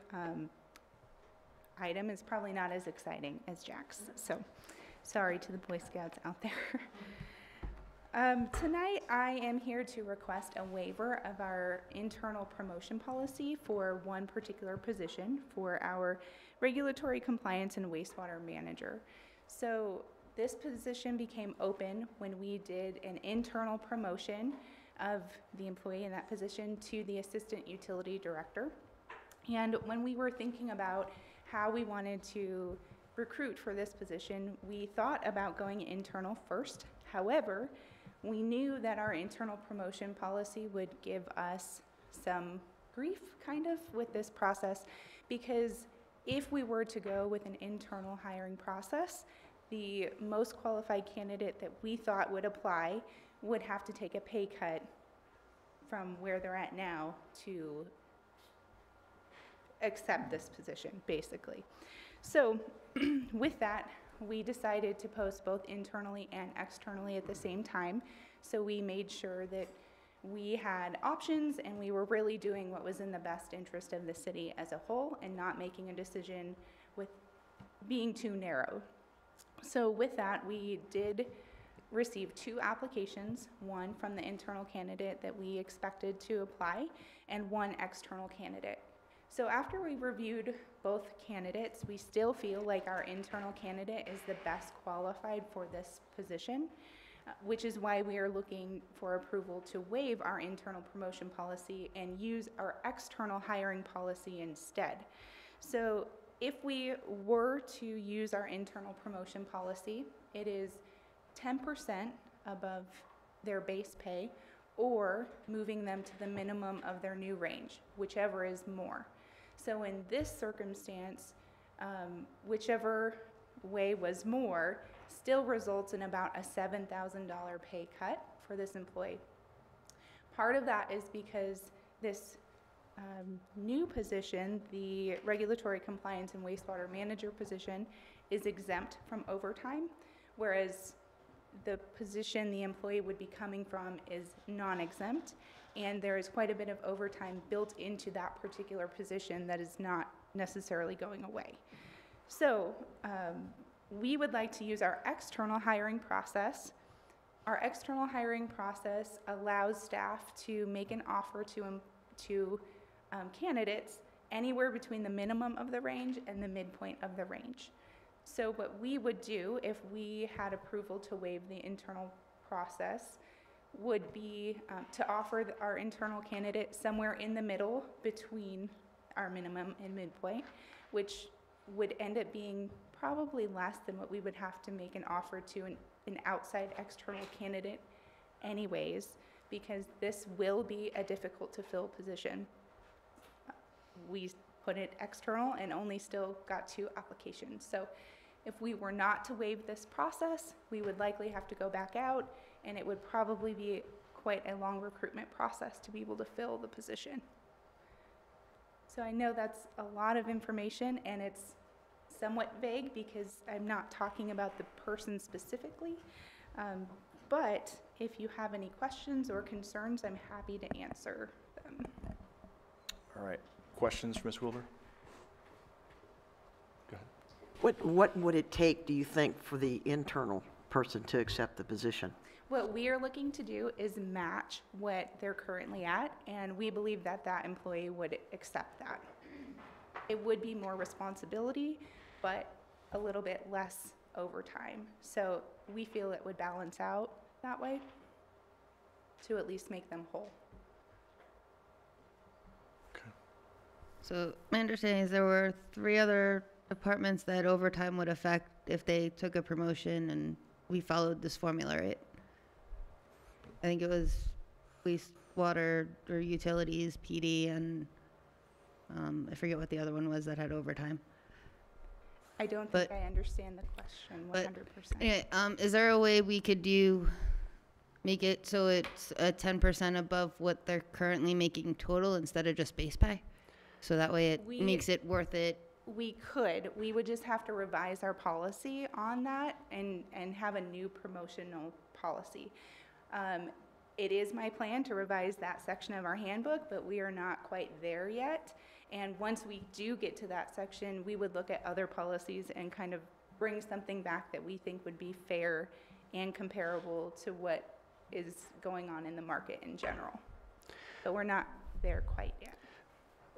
item is probably not as exciting as Jack's. So sorry to the Boy Scouts out there. Tonight, I am here to request a waiver of our internal promotion policy for one particular position for our regulatory compliance and wastewater manager. So this position became open when we did an internal promotion of the employee in that position to the assistant utility director. And when we were thinking about how we wanted to recruit for this position, we thought about going internal first. However, we knew that our internal promotion policy would give us some grief, kind of, with this process, because if we were to go with an internal hiring process, the most qualified candidate that we thought would apply would have to take a pay cut from where they're at now to accept this position, basically. So with that, we decided to post both internally and externally at the same time. So we made sure that we had options and we were really doing what was in the best interest of the city as a whole and not making a decision with being too narrow. So with that, we did receive 2 applications, one from the internal candidate that we expected to apply and one external candidate. So after we reviewed both candidates, we still feel like our internal candidate is the best qualified for this position, which is why we are looking for approval to waive our internal promotion policy and use our external hiring policy instead. So if we were to use our internal promotion policy, it is 10% above their base pay or moving them to the minimum of their new range, whichever is more. So in this circumstance, whichever way was more still results in about a $7,000 pay cut for this employee. Part of that is because this new position, the regulatory compliance and wastewater manager position, is exempt from overtime, whereas the position the employee would be coming from is non-exempt, and there is quite a bit of overtime built into that particular position that is not necessarily going away. So we would like to use our external hiring process. Our external hiring process allows staff to make an offer to candidates anywhere between the minimum of the range and the midpoint of the range. So what we would do if we had approval to waive the internal process would be to offer our internal candidate somewhere in the middle between our minimum and midpoint, which would end up being probably less than what we would have to make an offer to an outside external candidate anyways, because this will be a difficult to fill position. We put it external and only still got 2 applications. So if we were not to waive this process, we would likely have to go back out, and it would probably be quite a long recruitment process to be able to fill the position. So I know that's a lot of information, and it's somewhat vague because I'm not talking about the person specifically, but if you have any questions or concerns, I'm happy to answer them. All right. Questions for Ms. Wilbur? Go ahead. What would it take, do you think, for the internal person to accept the position? What we are looking to do is match what they're currently at, and we believe that that employee would accept that. It would be more responsibility, but a little bit less overtime. So we feel it would balance out that way to at least make them whole. So my understanding is there were 3 other departments that overtime would affect if they took a promotion and we followed this formula, right? I think it was wastewater or utilities, PD, and I forget what the other one was that had overtime. I don't think I understand the question 100%. Anyway, is there a way we could make it so it's 10% above what they're currently making total instead of just base pay? So that way it makes it worth it. We could. We would just have to revise our policy on that and have a new promotional policy. It is my plan to revise that section of our handbook, but we are not quite there yet. And once we do get to that section, we would look at other policies and kind of bring something back that we think would be fair and comparable to what is going on in the market in general. But we're not there quite yet.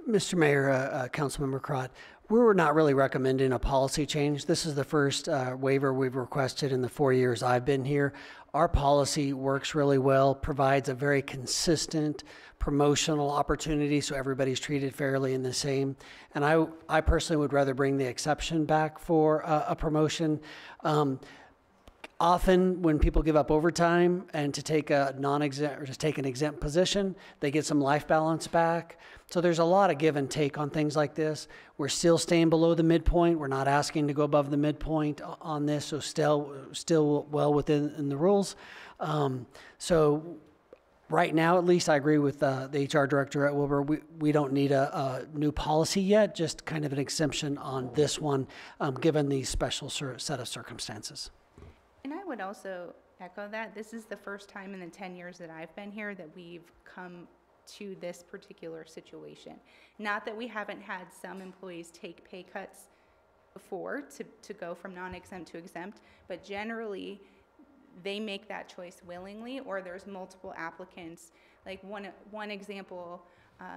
Mr. Mayor, Councilmember Crott, we were not really recommending a policy change. This is the first waiver we've requested in the 4 years I've been here. Our policy works really well, provides a very consistent promotional opportunity so everybody's treated fairly and the same. And I personally would rather bring the exception back for a promotion. Often when people give up overtime and to take a non-exempt or just take an exempt position, they get some life balance back. So there's a lot of give and take on things like this. We're still staying below the midpoint. We're not asking to go above the midpoint on this, so still well within the rules. So right now, at least, I agree with the HR director at Wilbur. We don't need a new policy yet, just kind of an exemption on this one, given the special set of circumstances. And I would also echo that. This is the first time in the 10 years that I've been here that we've come to this particular situation. Not that we haven't had some employees take pay cuts before to go from non-exempt to exempt, but generally they make that choice willingly, or there's multiple applicants. Like one example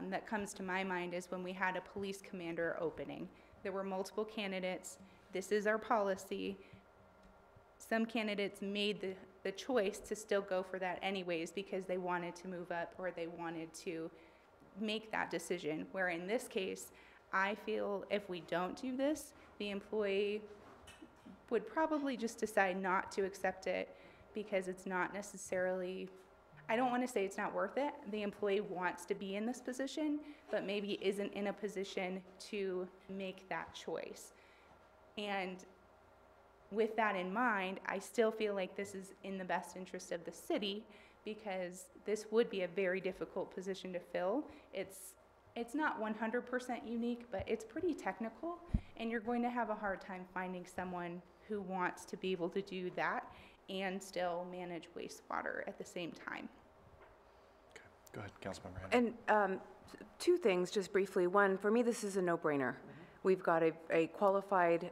that comes to my mind is when we had a police commander opening. There were multiple candidates. This is our policy. Some candidates made the choice to still go for that anyways because they wanted to move up or they wanted to make that decision. Where in this case, I feel if we don't do this, the employee would probably just decide not to accept it because it's not necessarily, I don't want to say it's not worth it. The employee wants to be in this position, but maybe isn't in a position to make that choice. And with that in mind, I still feel like this is in the best interest of the city because this would be a very difficult position to fill. It's not 100% unique, but it's pretty technical, and you're going to have a hard time finding someone who wants to be able to do that and still manage wastewater at the same time. Okay. Go ahead, Councilmember Hanna. And 2 things, just briefly. One, for me, this is a no-brainer. We've got a qualified,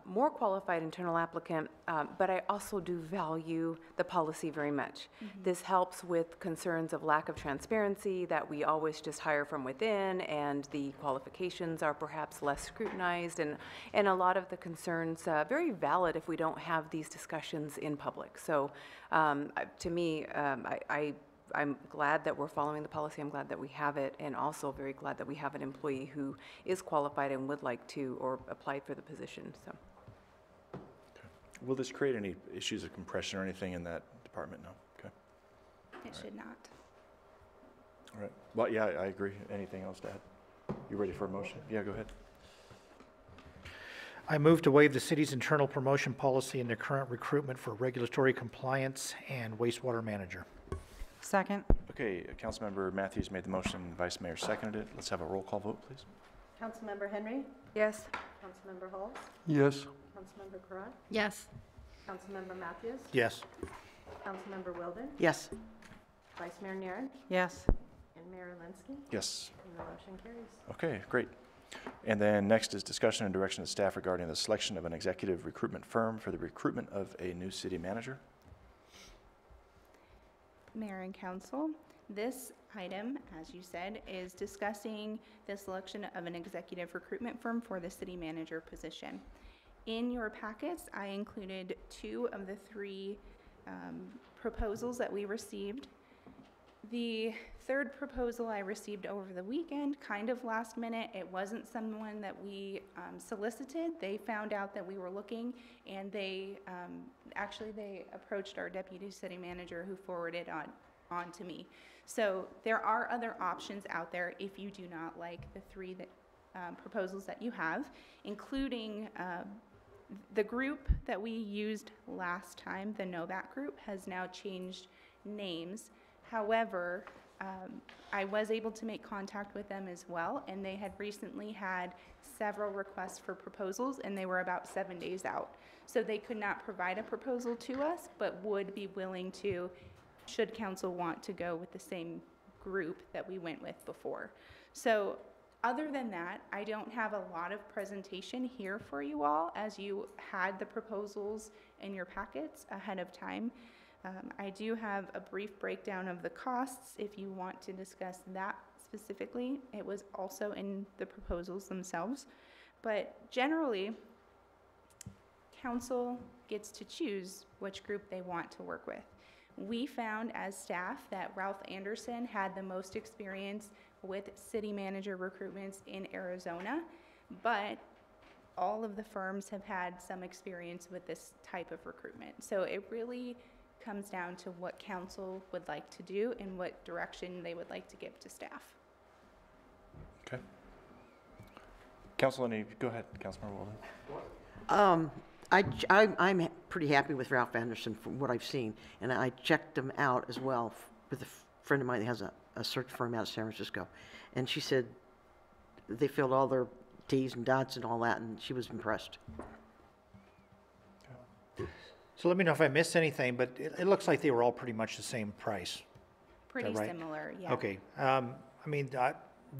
more qualified internal applicant, but I also do value the policy very much. This helps with concerns of lack of transparency, that we always just hire from within, and the qualifications are perhaps less scrutinized, and a lot of the concerns very valid if we don't have these discussions in public. So to me, I'm glad that we're following the policy. I'm glad that we have it, and also very glad that we have an employee who is qualified and would like to or applied for the position. So, Will this create any issues of compression or anything in that department? No. Okay. It should not. All right. Well, yeah, I agree. Anything else to add? You ready for a motion? Yeah, go ahead. I move to waive the city's internal promotion policy in the current recruitment for regulatory compliance and wastewater manager. Second. Okay, Councilmember Matthews made the motion, Vice Mayor seconded it. Let's have a roll call vote, please. Councilmember Henry, yes. Councilmember Halls, Yes. Councilmember Karat, Yes. Councilmember Matthews, Yes. Councilmember Weldon, yes. Vice Mayor Naren, Yes. and Mayor Linsky, Yes. and the motion carries. Okay, great. And then next is discussion and direction of staff regarding the selection of an executive recruitment firm for the recruitment of a new city manager. Mayor and Council, this item, as you said, is discussing the selection of an executive recruitment firm for the city manager position. In your packets, I included 2 of the 3 proposals that we received. The 3rd proposal I received over the weekend, kind of last minute. It wasn't someone that we solicited. They found out that we were looking, and they approached our deputy city manager, who forwarded on to me. So there are other options out there if you do not like the 3 proposals that you have, including the group that we used last time, the Novak group, has now changed names. However, I was able to make contact with them as well, and they had recently had several requests for proposals, and they were about 7 days out. So they could not provide a proposal to us, but would be willing to, should council want to go with the same group that we went with before. So other than that, I don't have a lot of presentation here for you all, as you had the proposals in your packets ahead of time. I do have a brief breakdown of the costs if you want to discuss that specifically. It was also in the proposals themselves. But generally, council gets to choose which group they want to work with. We found as staff that Ralph Anderson had the most experience with city manager recruitments in Arizona, but all of the firms have had some experience with this type of recruitment. So it really comes down to what council would like to do and what direction they would like to give to staff. Okay. Council, go ahead, Councilmember Walden. I'm pretty happy with Ralph Anderson from what I've seen, and I checked him out as well with a friend of mine that has a search firm out of San Francisco, and she said they filled all their T's and dots and all that, and she was impressed. So let me know if I missed anything, but it looks like they were all pretty much the same price. Pretty right? similar, yeah. Okay. I mean,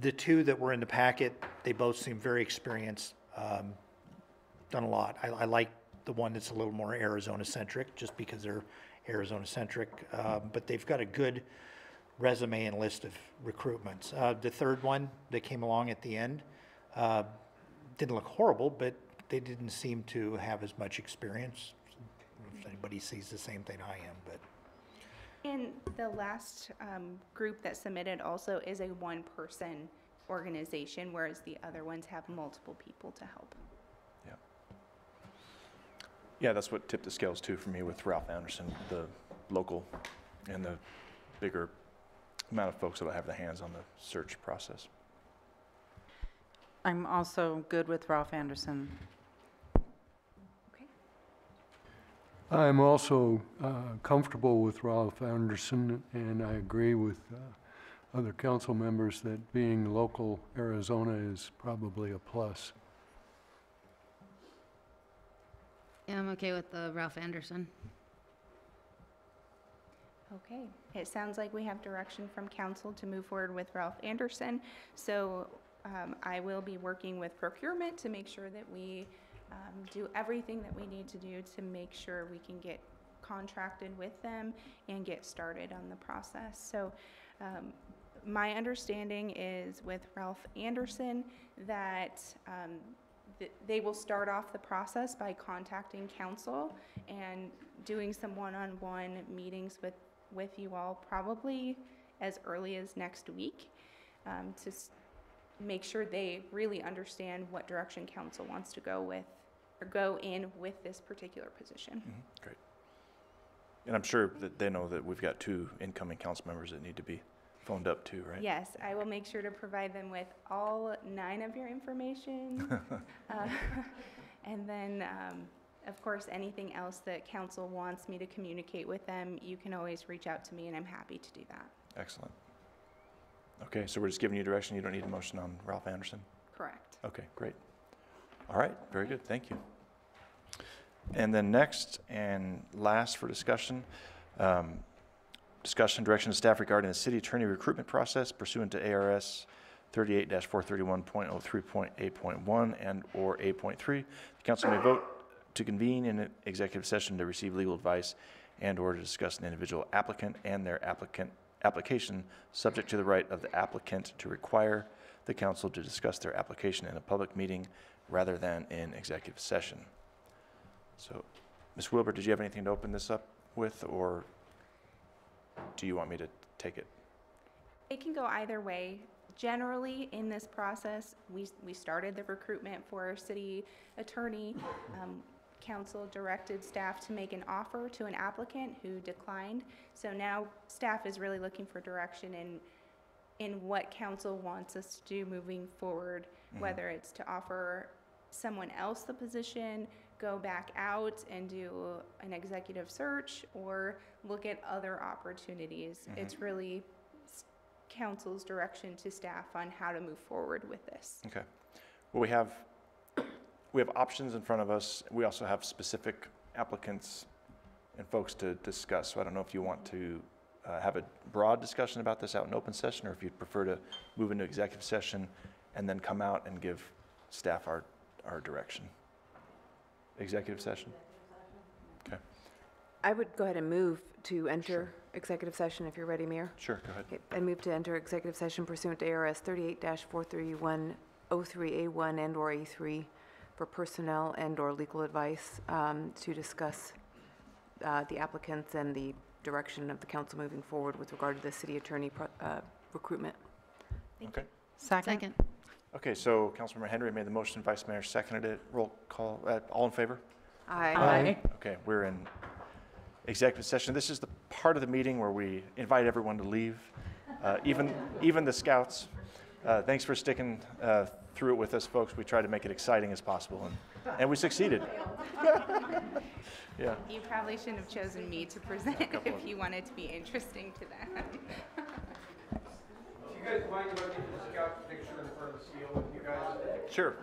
the 2 that were in the packet, they both seem very experienced, done a lot. I like the one that's a little more Arizona-centric, just because they're Arizona-centric, but they've got a good resume and list of recruitments. The 3rd one that came along at the end didn't look horrible, but they didn't seem to have as much experience. If anybody sees the same thing I am, but. And the last group that submitted also is a 1-person organization, whereas the other ones have multiple people to help. Yeah. Yeah, that's what tipped the scales too for me with Ralph Anderson, the local and the bigger amount of folks that will have their hands on the search process. I'm also good with Ralph Anderson. I'm also comfortable with Ralph Anderson, and I agree with other council members that being local Arizona is probably a plus. Yeah, I'm okay with Ralph Anderson. Okay, it sounds like we have direction from council to move forward with Ralph Anderson. So I will be working with procurement to make sure that we do everything that we need to do to make sure we can get contracted with them and get started on the process. So my understanding is with Ralph Anderson that they will start off the process by contacting council and doing some one-on-one meetings with you all probably as early as next week to make sure they really understand what direction council wants to go with or go in with this particular position. Great. And I'm sure that they know that we've got 2 incoming council members that need to be phoned up too, right? Yes, I will make sure to provide them with all 9 of your information. And then, of course, anything else that council wants me to communicate with them, you can always reach out to me and I'm happy to do that. Excellent. Okay, so we're just giving you direction. You don't need a motion on Ralph Anderson? Correct. Okay, great. All right, very good. Thank you. And then next and last for discussion, discussion direction of staff regarding the city attorney recruitment process pursuant to A.R.S. 38-431.03.8.1 and or 8.3. The council may vote to convene in an executive session to receive legal advice and or to discuss an individual applicant and their application subject to the right of the applicant to require the council to discuss their application in a public meeting rather than in executive session. So, Ms. Wilbur, did you have anything to open this up with, or do you want me to take it? It can go either way. Generally, in this process, we started the recruitment for our city attorney. Council directed staff to make an offer to an applicant who declined. So now staff is really looking for direction in what council wants us to do moving forward, whether it's to offer someone else the position, go back out and do an executive search, or look at other opportunities. It's really council's direction to staff on how to move forward with this. Okay. Well, we have options in front of us. We also have specific applicants and folks to discuss. So I don't know if you want to have a broad discussion about this out in open session, or if you'd prefer to move into executive session and then come out and give staff our direction. Executive session? Okay. I would go ahead and move to enter executive session if you're ready, Mayor. Sure, go ahead. Okay, I move to enter executive session pursuant to A.R.S. 38-431.03A1 and or A3 for personnel and or legal advice to discuss the applicants and the direction of the council moving forward with regard to the city attorney recruitment. Okay. Second. Okay, so Councilmember Henry made the motion, Vice Mayor seconded it. Roll call, all in favor? Aye. Okay, we're in executive session. This is the part of the meeting where we invite everyone to leave, even the scouts. Thanks for sticking through it with us, folks. We tried to make it exciting as possible, and we succeeded. Yeah. You probably shouldn't have chosen me to present if you wanted to be interesting to them. You guys mind looking at the scout picture in front of the seal with you guys? Sure.